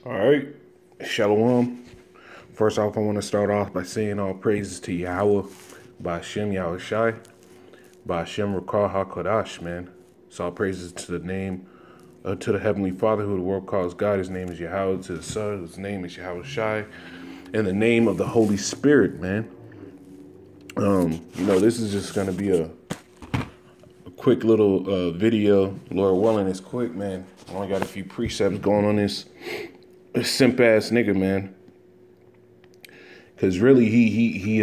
All right, Shalom. First off, I want to start off by saying all praises to Yahweh, by Hashem Yahweh Shai, by Hashem Rakah HaKodash, man. So all praises to the name, to the Heavenly Father, who the world calls God. His name is Yahweh. To the Son, whose name is Yahweh Shai. In the name of the Holy Spirit, man. This is just going to be a quick little video. Lord willing, it's quick, man. I only got a few precepts going on this simp ass nigga, man. Because really, he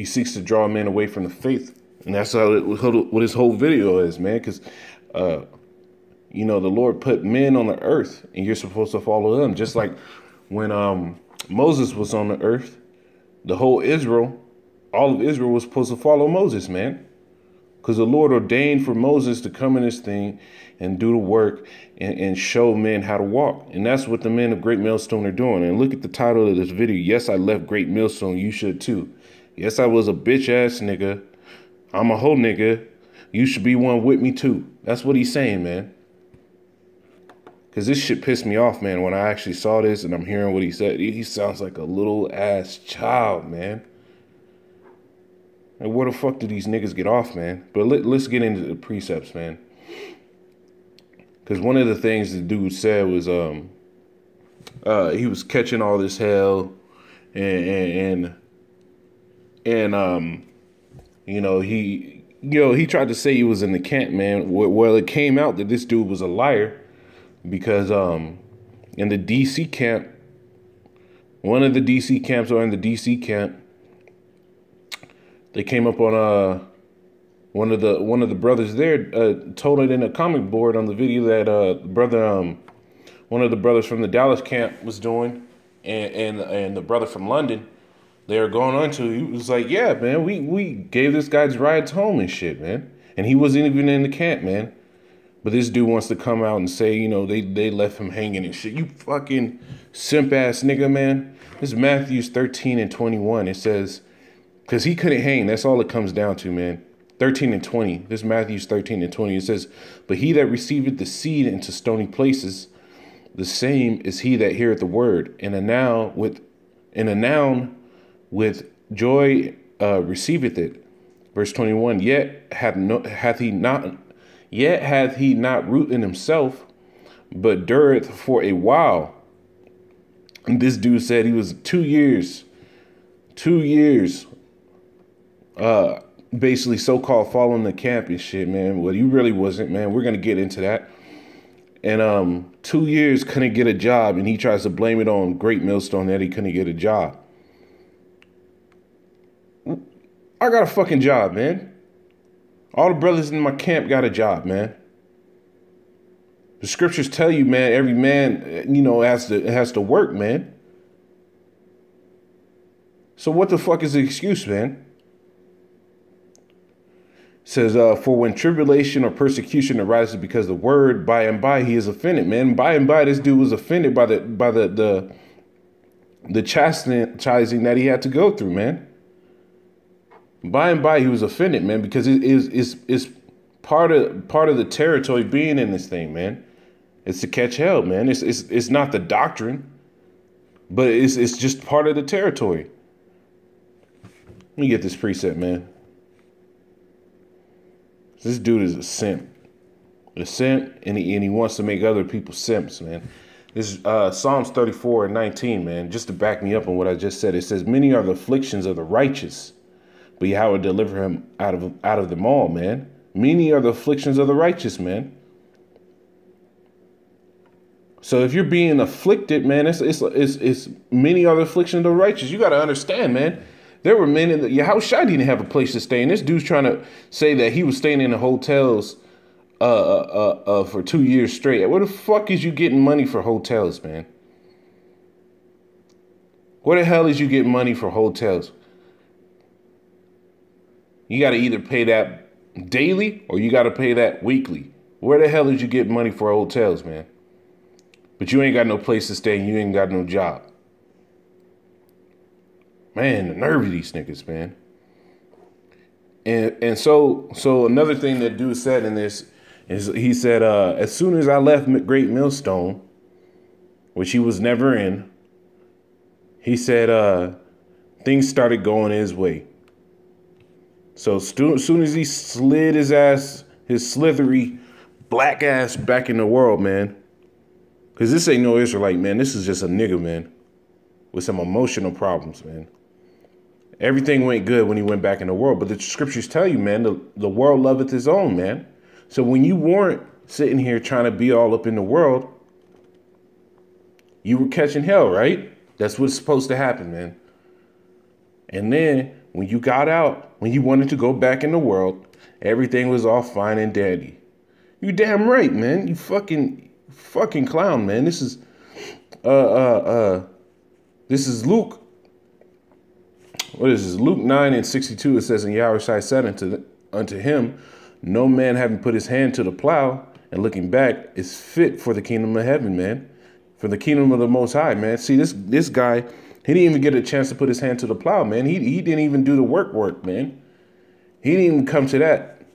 seeks to draw men away from the faith, and that's what his whole video is, man. Because the Lord put men on the earth, and you're supposed to follow them. Just like when Moses was on the earth, the whole Israel, all of Israel was supposed to follow Moses, man. Because the Lord ordained for Moses to come in this thing and do the work and show men how to walk. And that's what the men of Great Millstone are doing. And look at the title of this video. Yes, I left Great Millstone. You should too. Yes, I was a bitch ass nigga. I'm a whole nigga. You should be one with me too. That's what he's saying, man. Because this shit pissed me off, man. When I actually saw this and I'm hearing what he said, he sounds like a little ass child, man. And where the fuck do these niggas get off, man? But let's get into the precepts, man. Because one of the things the dude said was he was catching all this hell and he tried to say he was in the camp, man. Well, it came out that this dude was a liar because in the DC camp, one of the DC camps or in the DC camp, they came up on one of the brothers there told it in a comic board on the video that one of the brothers from the Dallas camp was doing, and the brother from London they were going on to. He was like, yeah, man, we gave this guy's rides home and shit, man, and he wasn't even in the camp, man. But this dude wants to come out and say, they left him hanging and shit. You fucking simp ass nigga, man. This is Matthew 13:21. It says, because he couldn't hang. That's all it comes down to, man. 13:20. This is Matthew 13:20. It says, but he that receiveth the seed into stony places, the same is he that heareth the word, and a noun with joy receiveth it. Verse 21. Yet hath he not root in himself, but dureth for a while. And this dude said he was 2 years. Basically so-called following the camp and shit, man. Well, he really wasn't, man. We're going to get into that. And 2 years couldn't get a job, and he tries to blame it on Great Millstone that he couldn't get a job. I got a fucking job, man. All the brothers in my camp got a job, man. The scriptures tell you, man, every man, has to work, man. So what the fuck is the excuse, man? Says, for when tribulation or persecution arises because the word, by and by he is offended, man. By and by, this dude was offended by the chastising that he had to go through, man. By and by, he was offended, man, because it's part of the territory being in this thing, man. It's to catch hell, man. It's not the doctrine, but it's just part of the territory. Let me get this precept, man. This dude is a simp, and he wants to make other people simps, man. This is Psalms 34:19, man. Just to back me up on what I just said, it says, "Many are the afflictions of the righteous, but Yahweh will deliver him out of them all, man." Many are the afflictions of the righteous, man. So if you're being afflicted, man, it's many are the afflictions of the righteous. You got to understand, man. There were men in the Yahweh Shai didn't have a place to stay, and this dude's trying to say that he was staying in the hotels for 2 years straight. Where the fuck is you getting money for hotels, man? Where the hell is you getting money for hotels? You got to either pay that daily or you got to pay that weekly. Where the hell is you getting money for hotels, man? But you ain't got no place to stay and you ain't got no job. Man, the nerve of these niggas, man. And so another thing that dude said in this is he said, as soon as I left Great Millstone, which he was never in. He said things started going his way. So as soon as he slid his ass, his slithery black ass back in the world, man. Because this ain't no Israelite, man. This is just a nigga, man, with some emotional problems, man. Everything went good when he went back in the world. But the scriptures tell you, man, the world loveth his own, man. So when you weren't sitting here trying to be all up in the world, you were catching hell, right? That's what's supposed to happen, man. And then when you got out, when you wanted to go back in the world, everything was all fine and dandy. You damn right, man. You fucking clown, man. This is Luke. What is this? Luke 9:62. It says, and Yahushua said unto him, no man having put his hand to the plow and looking back is fit for the kingdom of heaven, man. For the kingdom of the Most High, man. See, this guy, he didn't even get a chance to put his hand to the plow, man. He didn't even do the work, man. He didn't even come to that.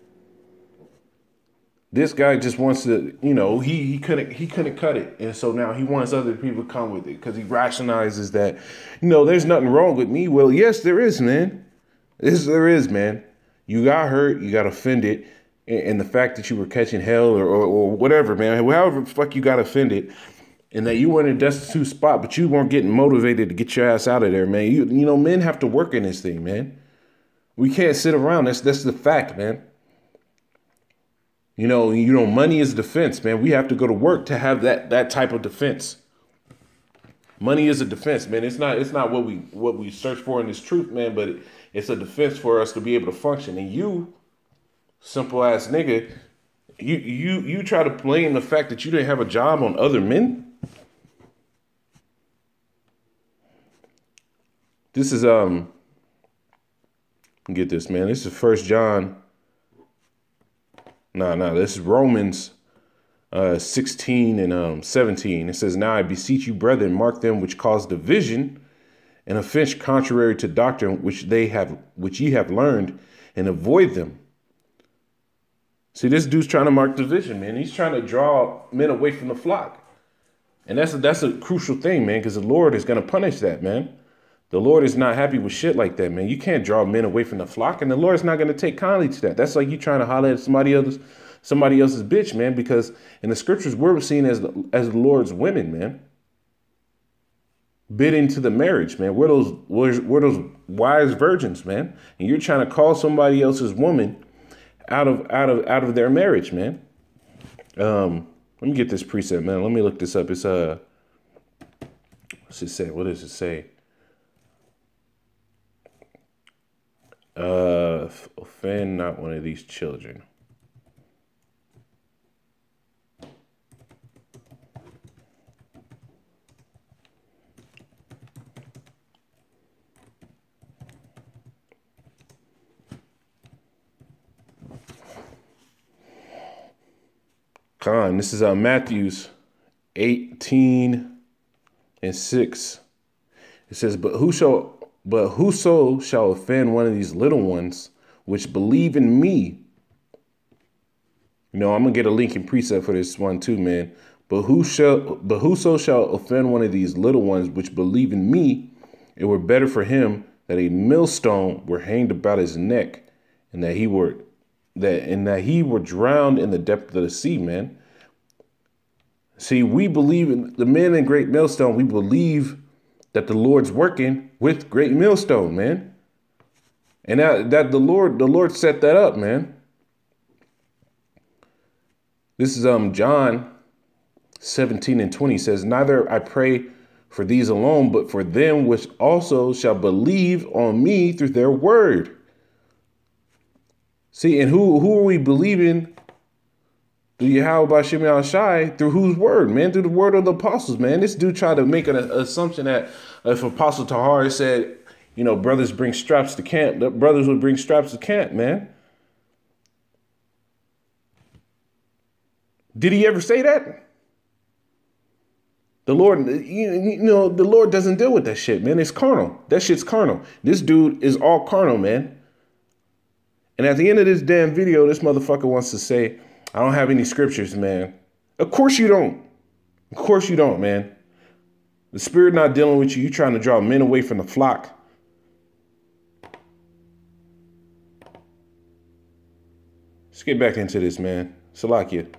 This guy just wants to, he couldn't cut it. And so now he wants other people to come with it because he rationalizes that, there's nothing wrong with me. Well, yes, there is, man. Yes, there is, man. You got hurt. You got offended. And the fact that you were catching hell or whatever, man, however the fuck you got offended and that you were in a destitute spot, but you weren't getting motivated to get your ass out of there, man. Men have to work in this thing, man. We can't sit around. That's the fact, man. Money is defense, man. We have to go to work to have that type of defense. Money is a defense, man. It's not what we search for in this truth, man, but it's a defense for us to be able to function. And you, simple ass nigga, you try to blame the fact that you didn't have a job on other men. This is get this, man. This is 1 John. This is Romans 16 and 17. It says, now I beseech you, brethren, mark them which cause division and offense contrary to doctrine which ye have learned, and avoid them. See, this dude's trying to mark division, man. He's trying to draw men away from the flock. And that's a crucial thing, man, because the Lord is going to punish that, man. The Lord is not happy with shit like that, man. You can't draw men away from the flock, and the Lord's not going to take kindly to that. That's like you trying to holler at somebody else's bitch, man, because in the scriptures, we're seen as the Lord's women, man. Bidding to the marriage, man. We're those wise virgins, man. And you're trying to call somebody else's woman out of their marriage, man. Let me get this precept, man. Let me look this up. It's what's it say? What does it say? Offend not one of these children. This is Matthews 18 and 6. It says, But whoso shall offend one of these little ones which believe in me. I'm gonna get a link in precept for this one too, man. But whoso shall offend one of these little ones which believe in me, it were better for him that a millstone were hanged about his neck, and that he were drowned in the depth of the sea, man. See, we believe in the men in Great Millstone. We believe that the Lord's working with Great Millstone, man. And that the Lord set that up, man. This is John 17 and 20 says, neither I pray for these alone, but for them which also shall believe on me through their word. See, and who are we believing? Do Yahweh Bashim Yahushai through whose word, man? Through the word of the apostles, man. This dude tried to make an assumption that if Apostle Tahar said, brothers bring straps to camp, the brothers would bring straps to camp, man. Did he ever say that? The Lord, the Lord doesn't deal with that shit, man. It's carnal. That shit's carnal. This dude is all carnal, man. And at the end of this damn video, this motherfucker wants to say, I don't have any scriptures, man. Of course you don't. Of course you don't, man. The Spirit not dealing with you. You trying to draw men away from the flock. Let's get back into this, man. Salakia.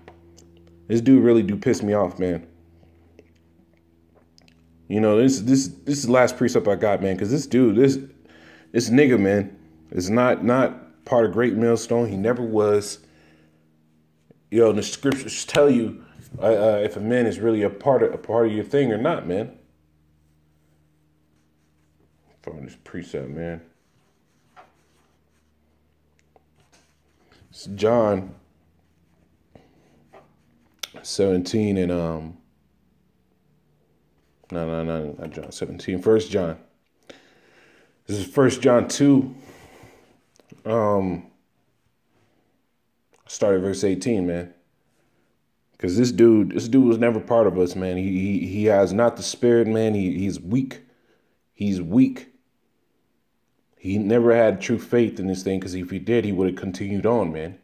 This dude really do piss me off, man. You know, this is the last precept I got, man, because this dude, this nigga, man, is not part of Great Millstone. He never was. You know, the scriptures tell you if a man is really a part of your thing or not, man. From this precept, man. It's John 17 and not John 17. 1 John. This is 1 John 2. Start at verse 18, man. Because this dude was never part of us, man. He has not the Spirit, man. He's weak. He's weak. He never had true faith in this thing, because if he did, he would have continued on, man.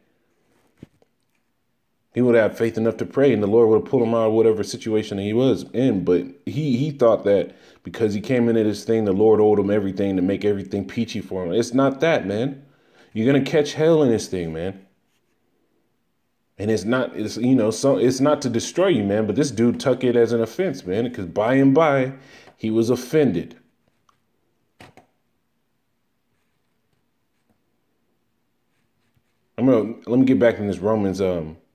He would have faith enough to pray, and the Lord would have pulled him out of whatever situation he was in. But he thought that because he came into this thing, the Lord owed him everything to make everything peachy for him. It's not that, man. You're going to catch hell in this thing, man. And it's not to destroy you, man. But this dude took it as an offense, man, because by and by he was offended. Let me get back in this Romans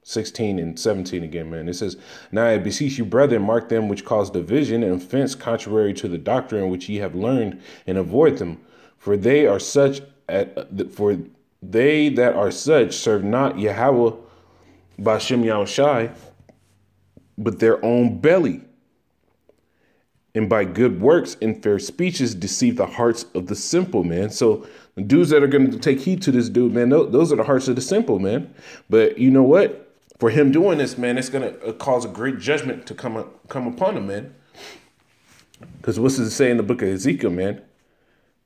16 and 17 again, man. It says, "Now I beseech you, brethren, mark them which cause division and offense contrary to the doctrine which ye have learned, and avoid them. For they that are such serve not Yahweh Bashem Yahushai, but their own belly, and by good works and fair speeches deceive the hearts of the simple," man. So the dudes that are going to take heed to this dude, man, those are the hearts of the simple, man. But you know what? For him doing this, man, it's going to cause a great judgment to come upon him, man. Because what's it say in the book of Ezekiel, man?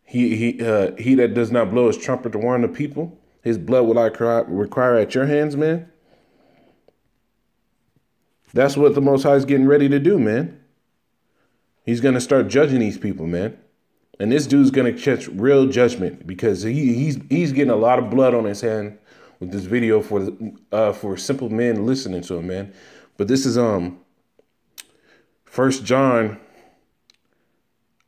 He that does not blow his trumpet to warn the people, his blood will I require at your hands, man. That's what the Most High is getting ready to do, man. He's going to start judging these people, man. And this dude's going to catch real judgment, because he's getting a lot of blood on his hand with this video for simple men listening to him, man. But this is 1 John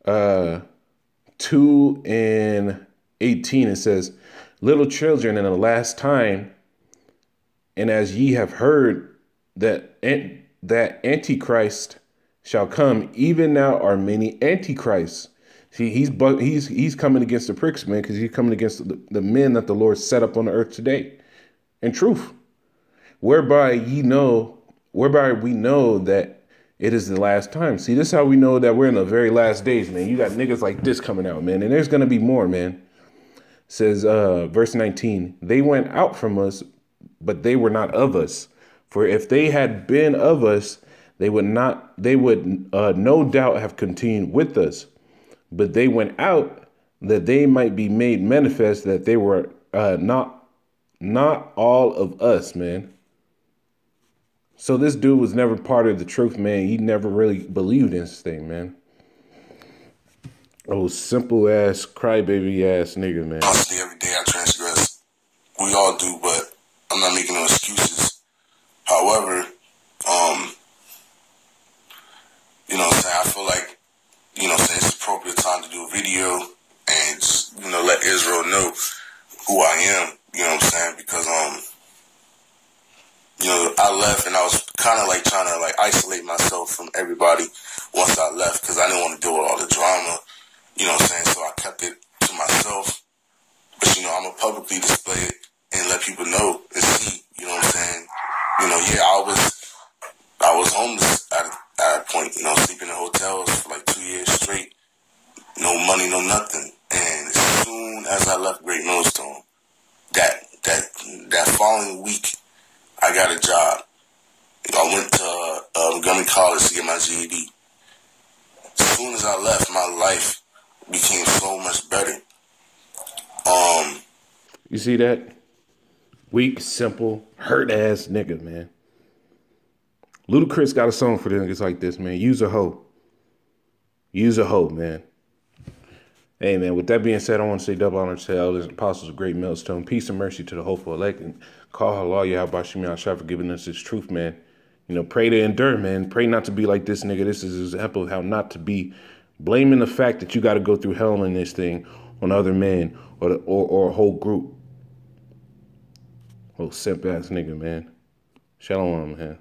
2 and 18. It says, "Little children, in the last time, and as ye have heard that Antichrist shall come, even now are many Antichrists." See, he's coming against the pricks, man, because he's coming against the men that the Lord set up on the earth today. In truth, whereby we know that it is the last time. See, this is how we know that we're in the very last days, man. You got niggas like this coming out, man, and there's going to be more, man. It says, verse 19, "They went out from us, but they were not of us. For if they had been of us, they would no doubt have continued with us. But they went out that they might be made manifest that they were not all of us," man. So this dude was never part of the truth, man. He never really believed in this thing, man. Oh, simple ass, crybaby ass nigga, man. Honestly, every day I transgress. We all do, but I'm not making no excuses. However, I feel like, it's appropriate time to do a video and just, let Israel know who I am, because, I left and I was kind of like trying to like isolate myself from everybody once I left, because I didn't want to deal with all the drama, so I kept it to myself. But, I'm going to publicly display it and let people know and see, I was homeless at a point, sleeping in hotels for like 2 years straight. No money, no nothing. And as soon as I left Great Millstone, that following week, I got a job. I went to Montgomery College to get my GED. As soon as I left, my life became so much better. You see that? Weak, simple, hurt ass nigga, man. Ludacris got a song for them niggas like this, man. Use a hoe. Use a hoe, man. Hey, man, with that being said, I want to say double honor to the elders and apostles of Great Millstone. Peace and mercy to the hopeful elect. And call Allah Yahweh Shemi Shah for giving us this truth, man. You know, pray to endure, man. Pray not to be like this nigga. This is an example of how not to be. Blaming the fact that you got to go through hell in this thing on other men or a whole group. Oh, simp ass nigga, man. Shalom, man.